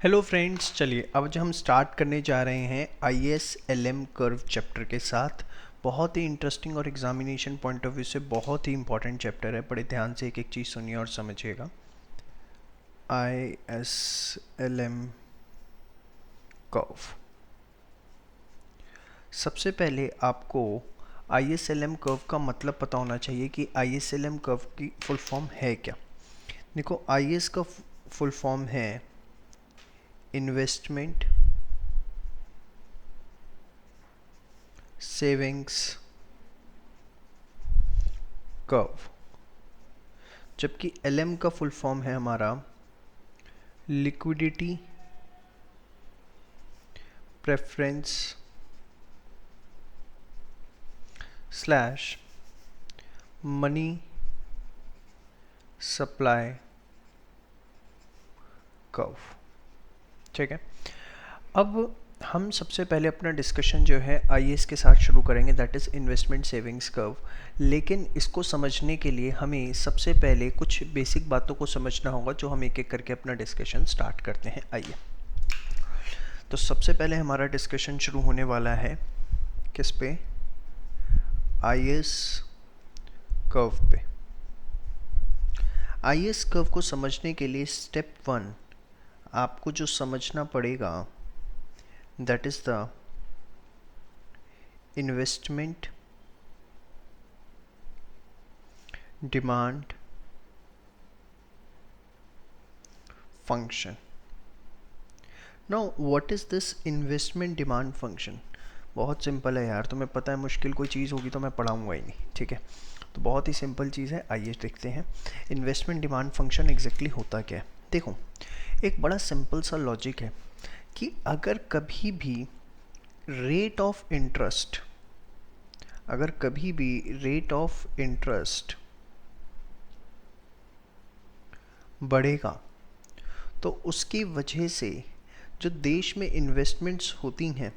Hello friends, चलिए अब जो हम स्टार्ट करने जा रहे हैं ISLM कर्व चैप्टर के साथ। बहुत ही इंटरेस्टिंग और एग्जामिनेशन पॉइंट ऑफ व्यू से बहुत ही इंपॉर्टेंट चैप्टर है। बड़े ध्यान से एक एक चीज़ सुनिए और समझिएगा। ISLM कर्व, सबसे पहले आपको ISLM कर्व का मतलब पता होना चाहिए कि ISLM कर्व की फुल फॉर्म है क्या। देखो, IS का फुल फॉर्म है इन्वेस्टमेंट सेविंग्स कर्व, जबकि LM का फुल फॉर्म है हमारा liquidity preference slash money supply curve. ठीक है, अब हम सबसे पहले अपना डिस्कशन जो है IS के साथ शुरू करेंगे, that is investment savings curve. लेकिन इसको समझने के लिए हमें सबसे पहले कुछ बेसिक बातों को समझना होगा, जो हम एक एक करके अपना डिस्कशन स्टार्ट करते हैं। आइए, तो सबसे पहले हमारा डिस्कशन शुरू होने वाला है किस पे? IS कर्व पे। IS कर्व को समझने के लिए स्टेप 1 आपको जो समझना पड़ेगा, that is the investment demand function. Now what is this investment demand function? बहुत सिंपल है यार, तुम्हें पता है मुश्किल कोई चीज़ होगी तो मैं पढ़ाऊँगा ही नहीं। ठीक है, तो बहुत ही सिंपल चीज़ है। आइए देखते हैं इन्वेस्टमेंट डिमांड फंक्शन एग्जैक्टली होता क्या है। देखो, एक बड़ा सिंपल सा लॉजिक है कि अगर कभी भी रेट ऑफ इंटरेस्ट बढ़ेगा तो उसकी वजह से जो देश में इन्वेस्टमेंट्स होती हैं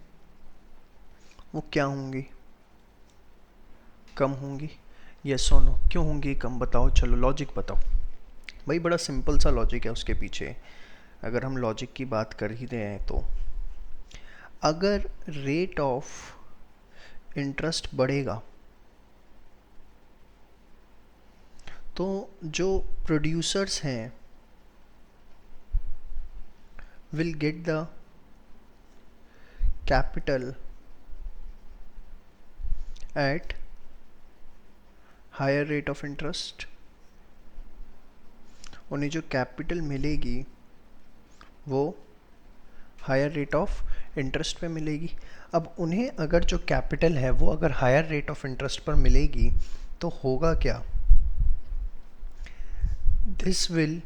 वो क्या होंगी? कम होंगी। यस और नो? क्यों होंगी कम? बताओ, चलो लॉजिक बताओ भाई। बड़ा सिंपल सा लॉजिक है उसके पीछे। अगर हम लॉजिक की बात कर ही रहे हैं तो अगर रेट ऑफ इंटरेस्ट बढ़ेगा तो जो प्रोड्यूसर्स हैं will get the capital at higher rate of interest. उन्हें जो कैपिटल मिलेगी वो हायर रेट ऑफ इंटरेस्ट पे मिलेगी। अब उन्हें अगर जो कैपिटल है वो अगर हायर रेट ऑफ इंटरेस्ट पर मिलेगी तो होगा क्या? This will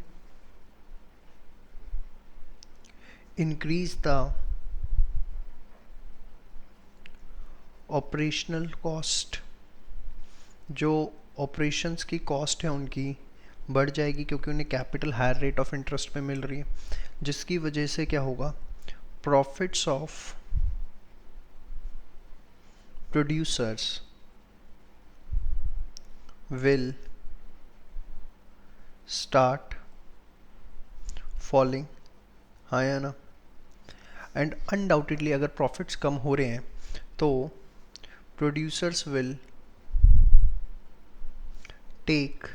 increase the operational cost. जो ऑपरेशंस की कॉस्ट है उनकी बढ़ जाएगी, क्योंकि उन्हें capital higher rate of interest पे मिल रही है, जिसकी वजह से क्या होगा? Profits of producers will start falling. हाँ या ना? एंड अनडाउटेडली अगर प्रॉफिट्स कम हो रहे हैं तो producers will take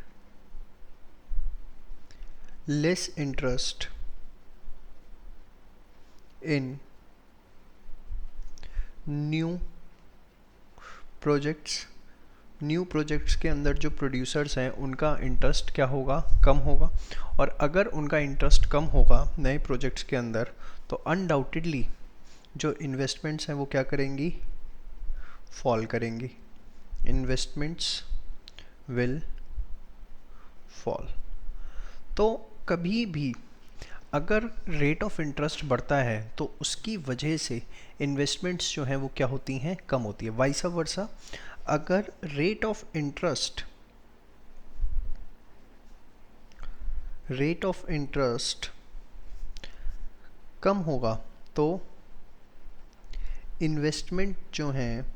less interest in new projects के अंदर जो प्रोड्यूसर्स हैं उनका इंटरेस्ट क्या होगा? कम होगा। और अगर उनका इंटरेस्ट कम होगा नए प्रोजेक्ट्स के अंदर तो अनडाउटेडली जो इन्वेस्टमेंट्स हैं वो क्या करेंगी? फॉल करेंगी। Investments will fall. तो कभी भी अगर रेट ऑफ इंटरेस्ट बढ़ता है तो उसकी वजह से इन्वेस्टमेंट्स जो हैं वो क्या होती हैं? कम होती है। वाइस वर्सा, अगर रेट ऑफ इंटरेस्ट कम होगा तो इन्वेस्टमेंट जो हैं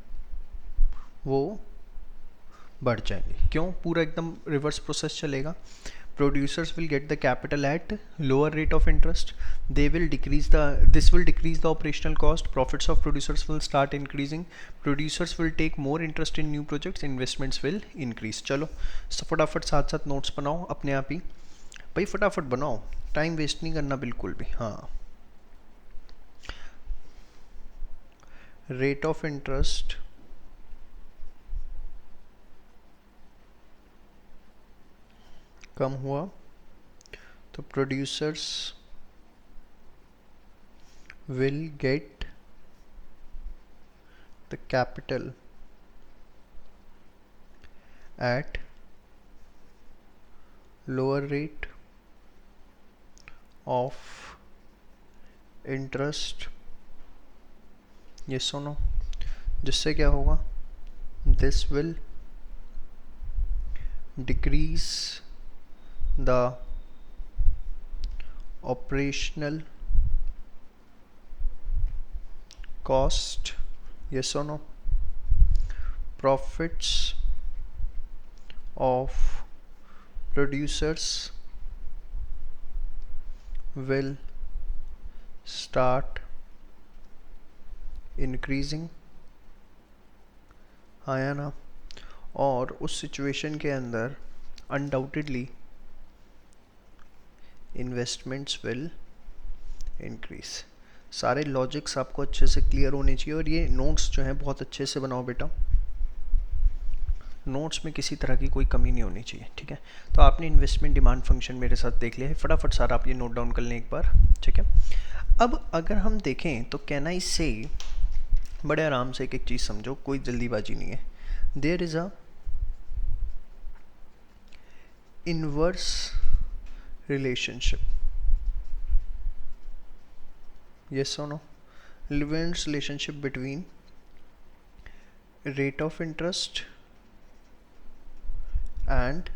वो बढ़ जाएंगे। क्यों? पूरा एकदम रिवर्स प्रोसेस चलेगा। producers will get the capital at lower rate of interest. This will decrease the operational cost. Profits of producers will start increasing. Producers will take more interest in new projects. Investments will increase. चलो फटाफट साथ साथ notes बनाओ अपने आप ही भाई, फटाफट बनाओ, टाइम वेस्ट नहीं करना बिल्कुल भी। हाँ, रेट ऑफ इंटरेस्ट कम हुआ तो producers will get the capital at lower rate of interest. ये सुनो, जिससे क्या होगा, this will decrease the operational cost, yes or no, profits of producers will start increasing। हाँ या ना। और उस सिचुएशन के अंदर अनडाउटेडली इन्वेस्टमेंट्स विल इंक्रीज। सारे लॉजिक्स आपको अच्छे से क्लियर होने चाहिए, और ये नोट्स जो हैं बहुत अच्छे से बनाओ बेटा, नोट्स में किसी तरह की कोई कमी नहीं होनी चाहिए, ठीक है। तो आपने इन्वेस्टमेंट डिमांड फंक्शन मेरे साथ देख लिया है, फटाफट सारा आप ये नोट डाउन कर लें एक बार, ठीक है। अब अगर हम देखें तो कैन आई से, बड़े आराम से एक एक चीज़ समझो, कोई जल्दीबाजी नहीं है। There is a inverse relationship, yes or no, inverse relationship between rate of interest and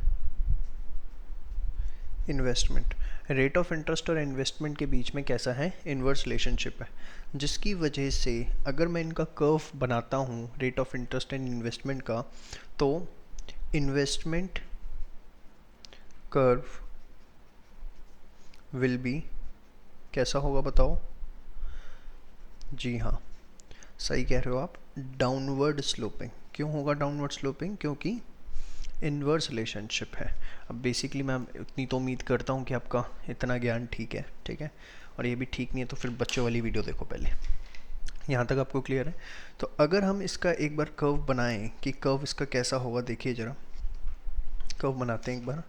investment. Rate of interest और इन्वेस्टमेंट के बीच में कैसा है, इन्वर्स रिलेशनशिप है, जिसकी वजह से अगर मैं इनका कर्व बनाता हूँ rate of interest and investment का, तो इन्वेस्टमेंट कर्व विल बी कैसा होगा बताओ। जी हाँ, सही कह रहे हो आप, डाउनवर्ड स्लोपिंग। क्यों होगा डाउनवर्ड स्लोपिंग, क्योंकि इन्वर्स रिलेशनशिप है। अब बेसिकली मैं इतनी तो उम्मीद करता हूँ कि आपका इतना ज्ञान ठीक है, ठीक है, और ये भी ठीक नहीं है तो फिर बच्चों वाली वीडियो देखो पहले। यहाँ तक आपको क्लियर है। तो अगर हम इसका एक बार कर्व बनाएं कि कर्व इसका कैसा होगा, देखिए ज़रा, कर्व बनाते हैं एक बार।